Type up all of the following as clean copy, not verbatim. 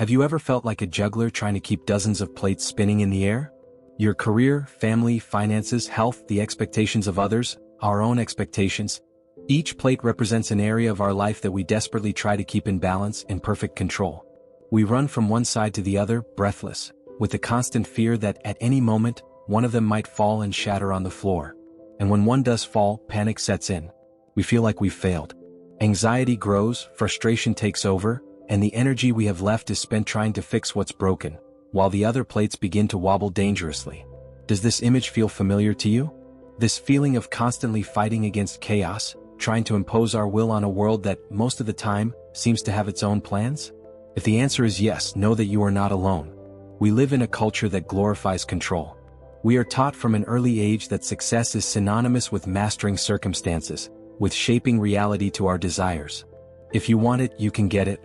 Have you ever felt like a juggler trying to keep dozens of plates spinning in the air? Your career, family, finances, health, the expectations of others, our own expectations. Each plate represents an area of our life that we desperately try to keep in balance, in perfect control. We run from one side to the other, breathless, with the constant fear that at any moment, one of them might fall and shatter on the floor. And when one does fall, panic sets in. We feel like we've failed. Anxiety grows, frustration takes over, and the energy we have left is spent trying to fix what's broken, while the other plates begin to wobble dangerously. Does this image feel familiar to you? This feeling of constantly fighting against chaos, trying to impose our will on a world that, most of the time, seems to have its own plans? If the answer is yes, know that you are not alone. We live in a culture that glorifies control. We are taught from an early age that success is synonymous with mastering circumstances, with shaping reality to our desires. If you want it, you can get it.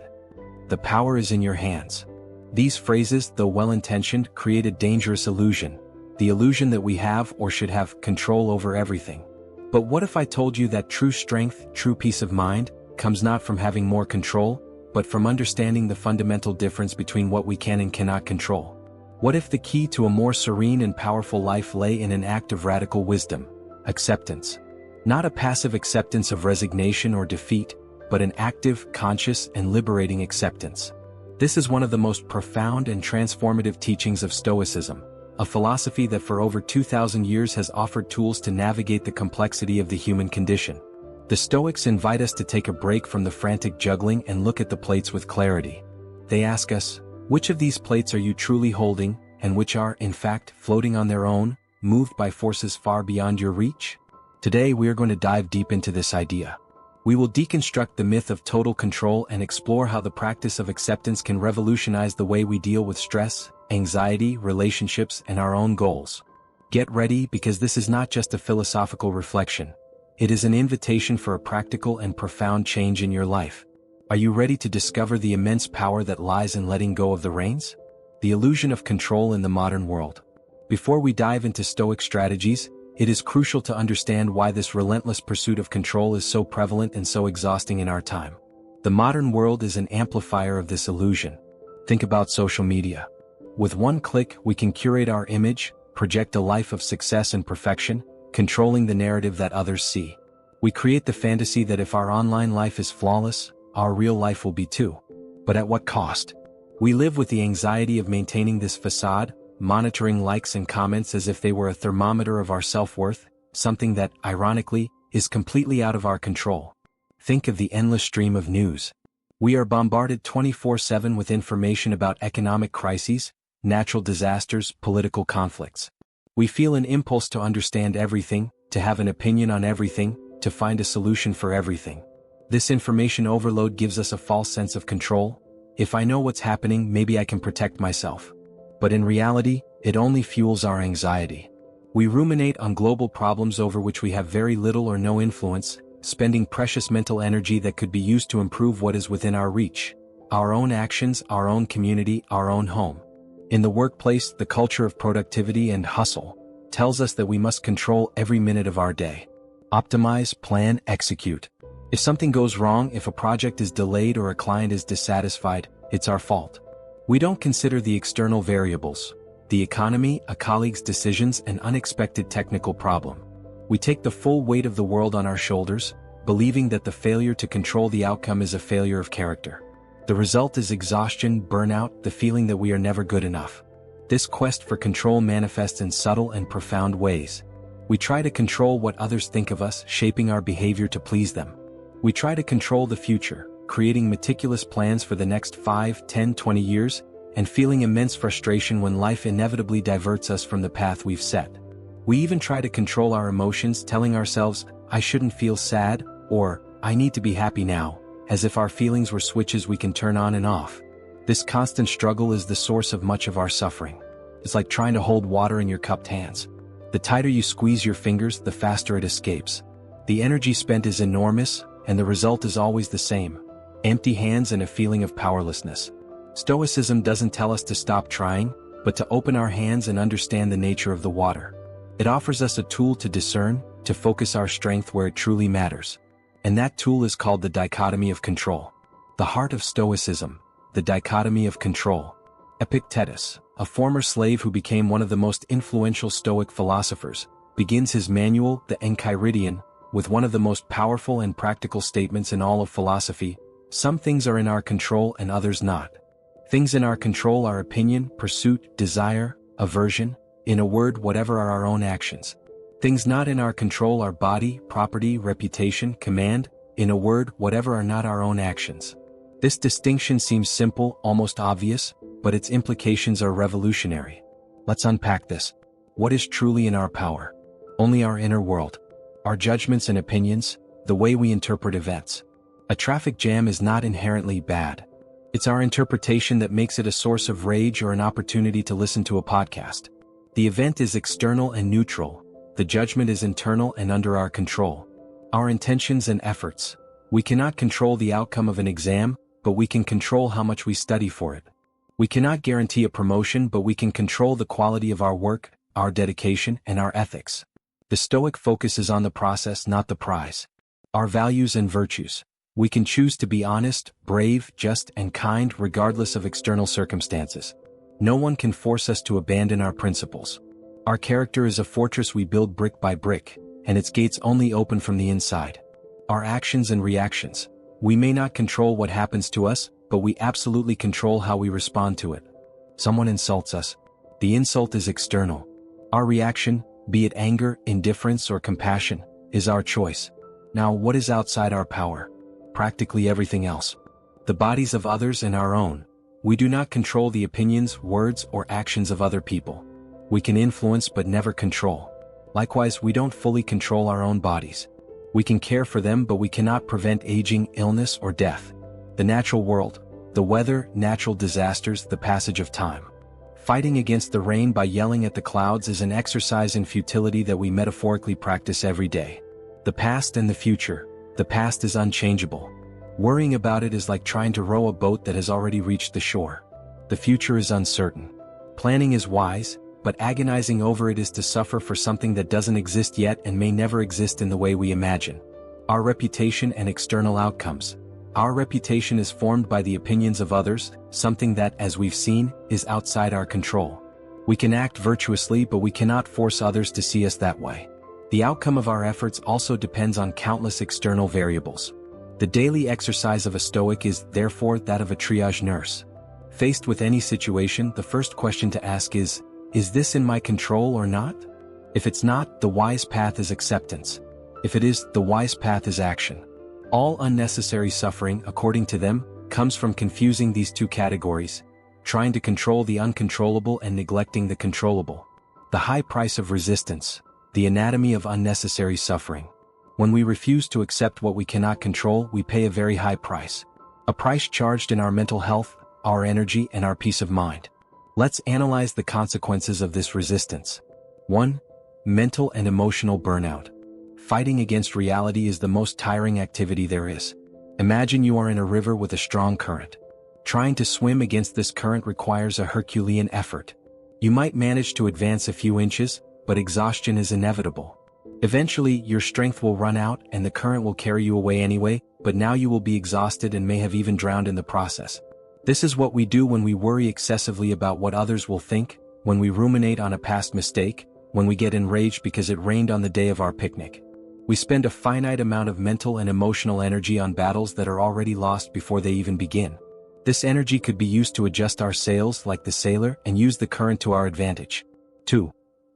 The power is in your hands. These phrases, though well-intentioned, create a dangerous illusion. The illusion that we have or should have control over everything. But what if I told you that true strength, true peace of mind, comes not from having more control, but from understanding the fundamental difference between what we can and cannot control? What if the key to a more serene and powerful life lay in an act of radical wisdom, acceptance? Not a passive acceptance of resignation or defeat, but an active, conscious, and liberating acceptance. This is one of the most profound and transformative teachings of Stoicism, a philosophy that for over 2,000 years has offered tools to navigate the complexity of the human condition. The Stoics invite us to take a break from the frantic juggling and look at the plates with clarity. They ask us, which of these plates are you truly holding, and which are, in fact, floating on their own, moved by forces far beyond your reach? Today we are going to dive deep into this idea. We will deconstruct the myth of total control and explore how the practice of acceptance can revolutionize the way we deal with stress, anxiety, relationships, and our own goals. Get ready, because this is not just a philosophical reflection. It is an invitation for a practical and profound change in your life. Are you ready to discover the immense power that lies in letting go of the reins? The illusion of control in the modern world. Before we dive into Stoic strategies, it is crucial to understand why this relentless pursuit of control is so prevalent and so exhausting in our time. The modern world is an amplifier of this illusion. Think about social media. With one click, we can curate our image, project a life of success and perfection, controlling the narrative that others see. We create the fantasy that if our online life is flawless, our real life will be too. But at what cost? We live with the anxiety of maintaining this facade, monitoring likes and comments as if they were a thermometer of our self-worth, something that, ironically, is completely out of our control. Think of the endless stream of news. We are bombarded 24/7 with information about economic crises, natural disasters, political conflicts. We feel an impulse to understand everything, to have an opinion on everything, to find a solution for everything. This information overload gives us a false sense of control. If I know what's happening, maybe I can protect myself. But in reality, it only fuels our anxiety. We ruminate on global problems over which we have very little or no influence, spending precious mental energy that could be used to improve what is within our reach. Our own actions, our own community, our own home. In the workplace, the culture of productivity and hustle tells us that we must control every minute of our day. Optimize, plan, execute. If something goes wrong, if a project is delayed or a client is dissatisfied, it's our fault. We don't consider the external variables, the economy, a colleague's decisions, an unexpected technical problem. We take the full weight of the world on our shoulders, believing that the failure to control the outcome is a failure of character. The result is exhaustion, burnout, the feeling that we are never good enough. This quest for control manifests in subtle and profound ways. We try to control what others think of us, shaping our behavior to please them. We try to control the future, creating meticulous plans for the next 5, 10, 20 years, and feeling immense frustration when life inevitably diverts us from the path we've set. We even try to control our emotions, telling ourselves, I shouldn't feel sad, or, I need to be happy now, as if our feelings were switches we can turn on and off. This constant struggle is the source of much of our suffering. It's like trying to hold water in your cupped hands. The tighter you squeeze your fingers, the faster it escapes. The energy spent is enormous, and the result is always the same: empty hands and a feeling of powerlessness. Stoicism doesn't tell us to stop trying, but to open our hands and understand the nature of the water. It offers us a tool to discern, to focus our strength where it truly matters. And that tool is called the dichotomy of control. The heart of Stoicism, the dichotomy of control. Epictetus, a former slave who became one of the most influential Stoic philosophers, begins his manual, the Enchiridion, with one of the most powerful and practical statements in all of philosophy: some things are in our control and others not. Things in our control are opinion, pursuit, desire, aversion, in a word, whatever are our own actions. Things not in our control are body, property, reputation, command, in a word, whatever are not our own actions. This distinction seems simple, almost obvious, but its implications are revolutionary. Let's unpack this. What is truly in our power? Only our inner world. Our judgments and opinions, the way we interpret events. A traffic jam is not inherently bad. It's our interpretation that makes it a source of rage or an opportunity to listen to a podcast. The event is external and neutral. The judgment is internal and under our control. Our intentions and efforts. We cannot control the outcome of an exam, but we can control how much we study for it. We cannot guarantee a promotion, but we can control the quality of our work, our dedication, and our ethics. The Stoic focuses on the process, not the prize. Our values and virtues. We can choose to be honest, brave, just, and kind regardless of external circumstances. No one can force us to abandon our principles. Our character is a fortress we build brick by brick, and its gates only open from the inside. Our actions and reactions. We may not control what happens to us, but we absolutely control how we respond to it. Someone insults us. The insult is external. Our reaction, be it anger, indifference, or compassion, is our choice. Now, what is outside our power? Practically everything else. The bodies of others and our own. We do not control the opinions, words, or actions of other people. We can influence but never control. Likewise, we don't fully control our own bodies. We can care for them, but we cannot prevent aging, illness, or death. The natural world, the weather, natural disasters, the passage of time. Fighting against the rain by yelling at the clouds is an exercise in futility that we metaphorically practice every day. The past and the future. The past is unchangeable. Worrying about it is like trying to row a boat that has already reached the shore. The future is uncertain. Planning is wise, but agonizing over it is to suffer for something that doesn't exist yet and may never exist in the way we imagine. Our reputation and external outcomes. Our reputation is formed by the opinions of others, something that, as we've seen, is outside our control. We can act virtuously, but we cannot force others to see us that way. The outcome of our efforts also depends on countless external variables. The daily exercise of a Stoic is, therefore, that of a triage nurse. Faced with any situation, the first question to ask is this in my control or not? If it's not, the wise path is acceptance. If it is, the wise path is action. All unnecessary suffering, according to them, comes from confusing these two categories, trying to control the uncontrollable and neglecting the controllable. The high price of resistance, the anatomy of unnecessary suffering. When we refuse to accept what we cannot control, we pay a very high price. A price charged in our mental health, our energy, and our peace of mind. Let's analyze the consequences of this resistance. 1. Mental and emotional burnout. Fighting against reality is the most tiring activity there is. Imagine you are in a river with a strong current. Trying to swim against this current requires a Herculean effort. You might manage to advance a few inches, but exhaustion is inevitable. Eventually, your strength will run out and the current will carry you away anyway, but now you will be exhausted and may have even drowned in the process. This is what we do when we worry excessively about what others will think, when we ruminate on a past mistake, when we get enraged because it rained on the day of our picnic. We spend a finite amount of mental and emotional energy on battles that are already lost before they even begin. This energy could be used to adjust our sails like the sailor and use the current to our advantage. 2.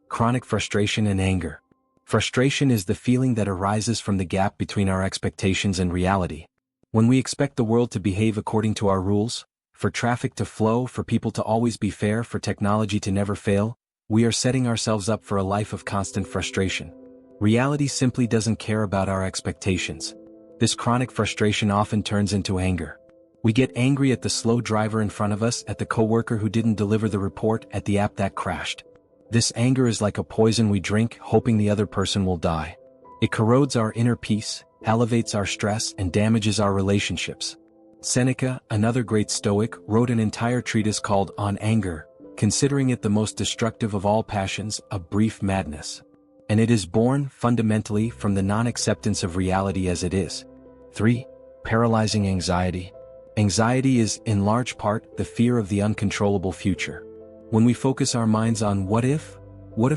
Chronic frustration and anger. Frustration is the feeling that arises from the gap between our expectations and reality. When we expect the world to behave according to our rules, for traffic to flow, for people to always be fair, for technology to never fail, we are setting ourselves up for a life of constant frustration. Reality simply doesn't care about our expectations. This chronic frustration often turns into anger. We get angry at the slow driver in front of us, at the coworker who didn't deliver the report, at the app that crashed. This anger is like a poison we drink, hoping the other person will die. It corrodes our inner peace, elevates our stress, and damages our relationships. Seneca, another great Stoic, wrote an entire treatise called On Anger, considering it the most destructive of all passions, a brief madness. And it is born, fundamentally, from the non-acceptance of reality as it is. 3. Paralyzing anxiety. Anxiety is, in large part, the fear of the uncontrollable future. When we focus our minds on what if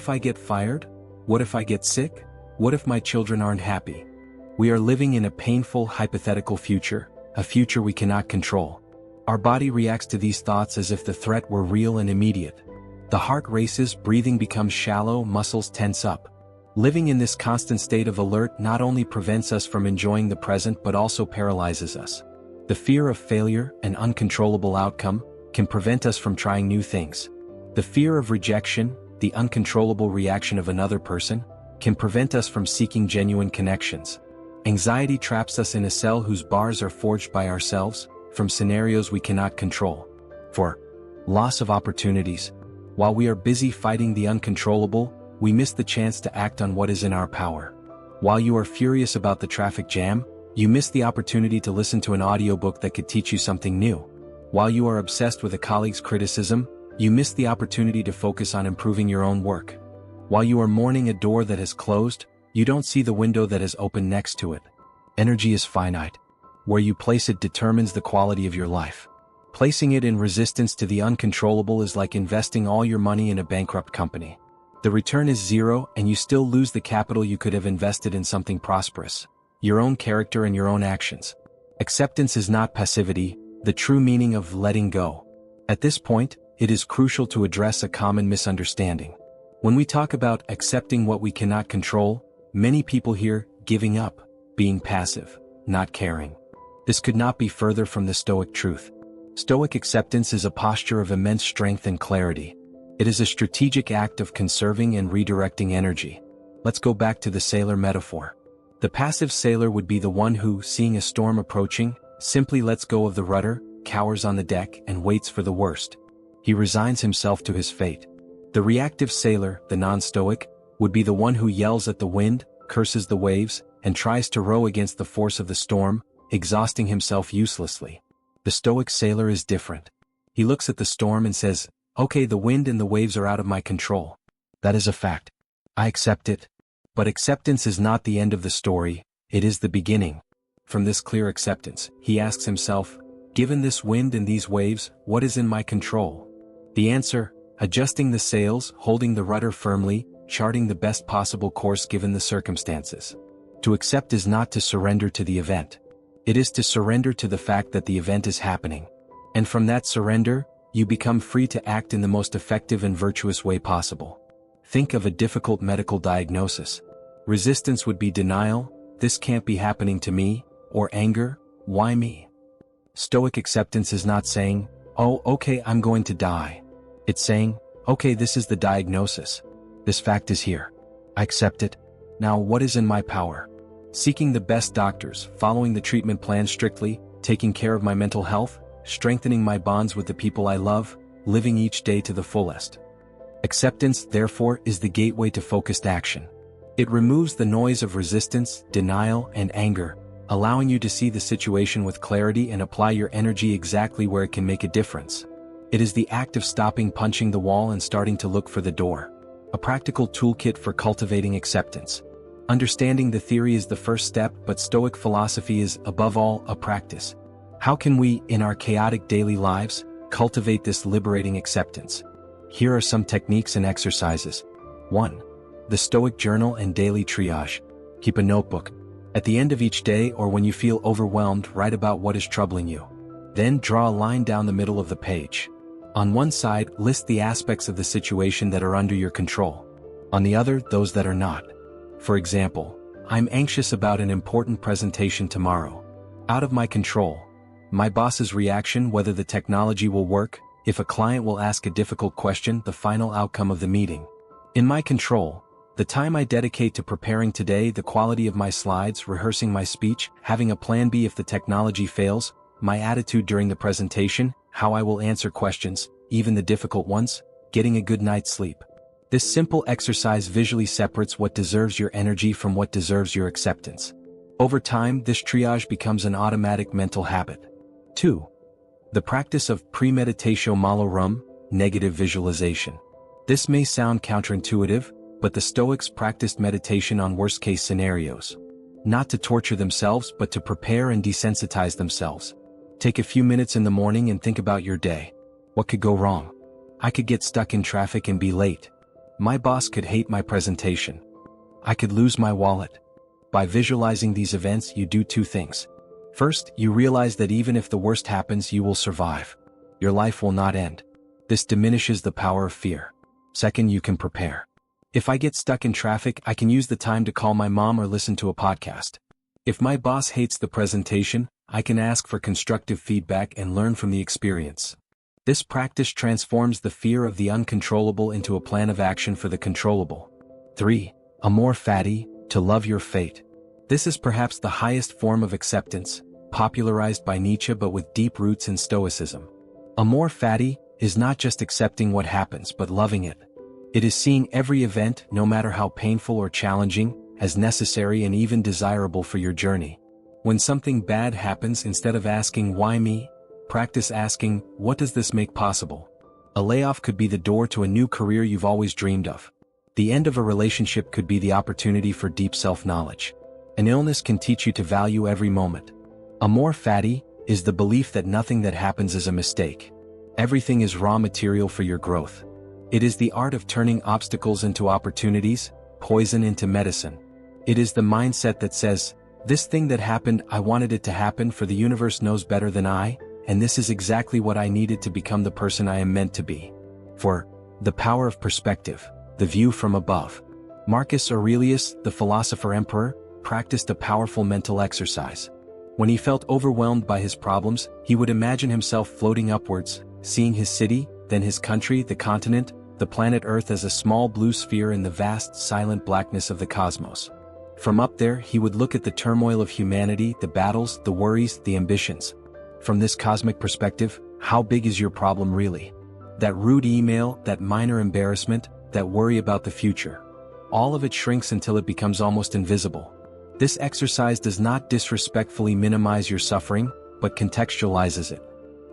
I get fired? What if I get sick? What if my children aren't happy? We are living in a painful hypothetical future, a future we cannot control. Our body reacts to these thoughts as if the threat were real and immediate. The heart races, breathing becomes shallow, muscles tense up. Living in this constant state of alert not only prevents us from enjoying the present but also paralyzes us. The fear of failure, an uncontrollable outcome, can prevent us from trying new things. The fear of rejection, the uncontrollable reaction of another person, can prevent us from seeking genuine connections. Anxiety traps us in a cell whose bars are forged by ourselves, from scenarios we cannot control. 4. Loss of opportunities. While we are busy fighting the uncontrollable, we miss the chance to act on what is in our power. While you are furious about the traffic jam, you miss the opportunity to listen to an audiobook that could teach you something new. While you are obsessed with a colleague's criticism, you miss the opportunity to focus on improving your own work. While you are mourning a door that has closed, you don't see the window that is open next to it. Energy is finite. Where you place it determines the quality of your life. Placing it in resistance to the uncontrollable is like investing all your money in a bankrupt company. The return is zero and you still lose the capital you could have invested in something prosperous, your own character and your own actions. Acceptance is not passivity, the true meaning of letting go. At this point, it is crucial to address a common misunderstanding. When we talk about accepting what we cannot control, many people hear giving up, being passive, not caring. This could not be further from the Stoic truth. Stoic acceptance is a posture of immense strength and clarity. It is a strategic act of conserving and redirecting energy. Let's go back to the sailor metaphor. The passive sailor would be the one who, seeing a storm approaching, simply lets go of the rudder, cowers on the deck, and waits for the worst. He resigns himself to his fate. The reactive sailor, the non-stoic, would be the one who yells at the wind, curses the waves, and tries to row against the force of the storm, exhausting himself uselessly. The stoic sailor is different. He looks at the storm and says, "Okay, the wind and the waves are out of my control. That is a fact. I accept it." But acceptance is not the end of the story, it is the beginning. From this clear acceptance, he asks himself, given this wind and these waves, what is in my control? The answer, adjusting the sails, holding the rudder firmly, charting the best possible course given the circumstances. To accept is not to surrender to the event. It is to surrender to the fact that the event is happening. And from that surrender, you become free to act in the most effective and virtuous way possible. Think of a difficult medical diagnosis. Resistance would be denial, "This can't be happening to me," or anger, "Why me?" Stoic acceptance is not saying, "Oh, okay, I'm going to die." It's saying, "Okay, this is the diagnosis. This fact is here. I accept it. Now what is in my power?" Seeking the best doctors, following the treatment plan strictly, taking care of my mental health, strengthening my bonds with the people I love, living each day to the fullest. Acceptance, therefore, is the gateway to focused action. It removes the noise of resistance, denial, and anger, allowing you to see the situation with clarity and apply your energy exactly where it can make a difference. It is the act of stopping punching the wall and starting to look for the door. A practical toolkit for cultivating acceptance. Understanding the theory is the first step, but Stoic philosophy is, above all, a practice. How can we, in our chaotic daily lives, cultivate this liberating acceptance? Here are some techniques and exercises. 1. The Stoic Journal and Daily Triage. Keep a notebook. At the end of each day or when you feel overwhelmed, write about what is troubling you. Then draw a line down the middle of the page. On one side, list the aspects of the situation that are under your control. On the other, those that are not. For example, I'm anxious about an important presentation tomorrow. Out of my control. My boss's reaction, whether the technology will work, if a client will ask a difficult question, the final outcome of the meeting. In my control, the time I dedicate to preparing today, the quality of my slides, rehearsing my speech, having a plan B if the technology fails, my attitude during the presentation, how I will answer questions, even the difficult ones, getting a good night's sleep. This simple exercise visually separates what deserves your energy from what deserves your acceptance. Over time, this triage becomes an automatic mental habit. 2. The practice of premeditatio malorum, negative visualization. This may sound counterintuitive, but the Stoics practiced meditation on worst-case scenarios. Not to torture themselves but to prepare and desensitize themselves. Take a few minutes in the morning and think about your day. What could go wrong? I could get stuck in traffic and be late. My boss could hate my presentation. I could lose my wallet. By visualizing these events, you do two things. First, you realize that even if the worst happens, you will survive. Your life will not end. This diminishes the power of fear. Second, you can prepare. If I get stuck in traffic, I can use the time to call my mom or listen to a podcast. If my boss hates the presentation, I can ask for constructive feedback and learn from the experience. This practice transforms the fear of the uncontrollable into a plan of action for the controllable. 3. Amor fati, to love your fate. This is perhaps the highest form of acceptance, popularized by Nietzsche but with deep roots in Stoicism. Amor fati is not just accepting what happens but loving it. It is seeing every event, no matter how painful or challenging, as necessary and even desirable for your journey. When something bad happens, instead of asking why me, practice asking, what does this make possible? A layoff could be the door to a new career you've always dreamed of. The end of a relationship could be the opportunity for deep self-knowledge. An illness can teach you to value every moment. Amor fati is the belief that nothing that happens is a mistake. Everything is raw material for your growth. It is the art of turning obstacles into opportunities, poison into medicine. It is the mindset that says, this thing that happened, I wanted it to happen, for the universe knows better than I, and this is exactly what I needed to become the person I am meant to be. For the power of perspective, the view from above. Marcus Aurelius, the philosopher emperor, practiced a powerful mental exercise. When he felt overwhelmed by his problems, he would imagine himself floating upwards, seeing his city, then his country, the continent, the planet Earth as a small blue sphere in the vast, silent blackness of the cosmos. From up there, he would look at the turmoil of humanity, the battles, the worries, the ambitions. From this cosmic perspective, how big is your problem really? That rude email, that minor embarrassment, that worry about the future. All of it shrinks until it becomes almost invisible. This exercise does not disrespectfully minimize your suffering, but contextualizes it.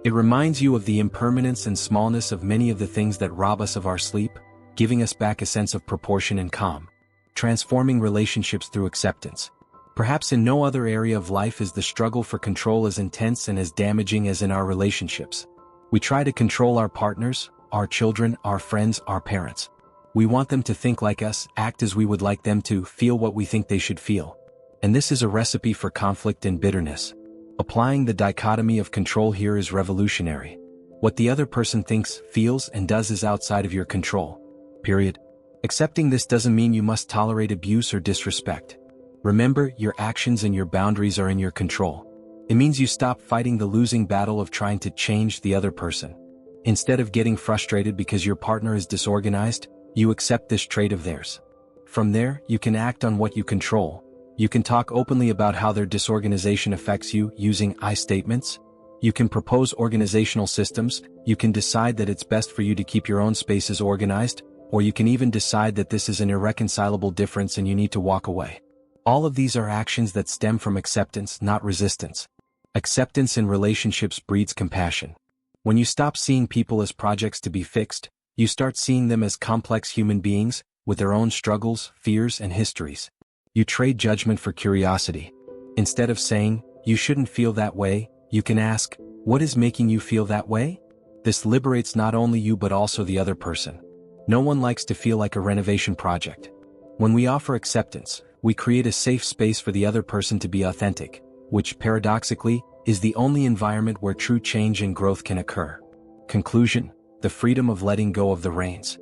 It reminds you of the impermanence and smallness of many of the things that rob us of our sleep, giving us back a sense of proportion and calm. Transforming relationships through acceptance. Perhaps in no other area of life is the struggle for control as intense and as damaging as in our relationships. We try to control our partners, our children, our friends, our parents. We want them to think like us, act as we would like them to, feel what we think they should feel. And this is a recipe for conflict and bitterness. Applying the dichotomy of control here is revolutionary. What the other person thinks, feels, and does is outside of your control. Period. Accepting this doesn't mean you must tolerate abuse or disrespect. Remember, your actions and your boundaries are in your control. It means you stop fighting the losing battle of trying to change the other person. Instead of getting frustrated because your partner is disorganized, you accept this trait of theirs. From there, you can act on what you control. You can talk openly about how their disorganization affects you using I statements. You can propose organizational systems. You can decide that it's best for you to keep your own spaces organized, or you can even decide that this is an irreconcilable difference and you need to walk away. All of these are actions that stem from acceptance, not resistance. Acceptance in relationships breeds compassion. When you stop seeing people as projects to be fixed, you start seeing them as complex human beings, with their own struggles, fears, and histories. You trade judgment for curiosity. Instead of saying, you shouldn't feel that way, you can ask, what is making you feel that way? This liberates not only you but also the other person. No one likes to feel like a renovation project. When we offer acceptance, we create a safe space for the other person to be authentic, which, paradoxically, is the only environment where true change and growth can occur. Conclusion: the freedom of letting go of the reins.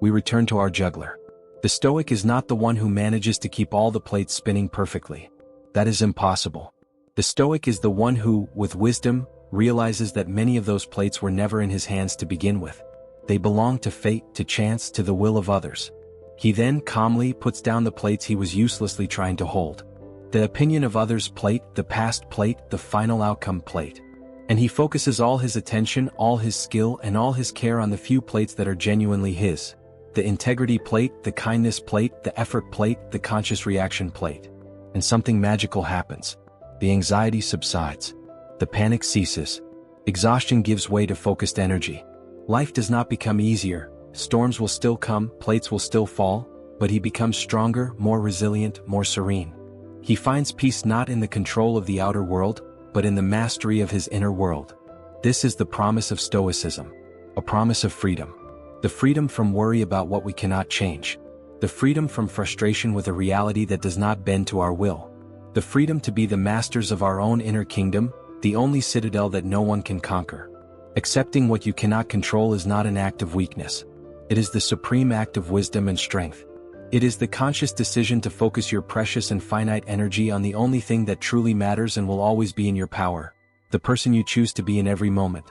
We return to our juggler. The Stoic is not the one who manages to keep all the plates spinning perfectly. That is impossible. The Stoic is the one who, with wisdom, realizes that many of those plates were never in his hands to begin with. They belong to fate, to chance, to the will of others. He then calmly puts down the plates he was uselessly trying to hold. The opinion of others plate, the past plate, the final outcome plate. And he focuses all his attention, all his skill, and all his care on the few plates that are genuinely his. The integrity plate, the kindness plate, the effort plate, the conscious reaction plate. And something magical happens. The anxiety subsides. The panic ceases. Exhaustion gives way to focused energy. Life does not become easier. Storms will still come, plates will still fall, but he becomes stronger, more resilient, more serene. He finds peace not in the control of the outer world, but in the mastery of his inner world. This is the promise of Stoicism, a promise of freedom. The freedom from worry about what we cannot change. The freedom from frustration with a reality that does not bend to our will. The freedom to be the masters of our own inner kingdom, the only citadel that no one can conquer. Accepting what you cannot control is not an act of weakness. It is the supreme act of wisdom and strength. It is the conscious decision to focus your precious and finite energy on the only thing that truly matters and will always be in your power, the person you choose to be in every moment.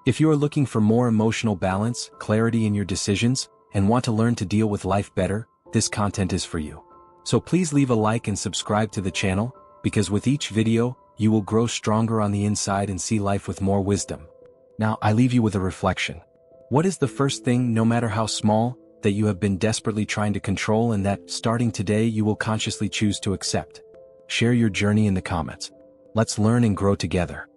If you are looking for more emotional balance, clarity in your decisions, and want to learn to deal with life better, this content is for you. So please leave a like and subscribe to the channel, because with each video, you will grow stronger on the inside and see life with more wisdom. Now, I leave you with a reflection. What is the first thing, no matter how small, that you have been desperately trying to control and that, starting today, you will consciously choose to accept? Share your journey in the comments. Let's learn and grow together.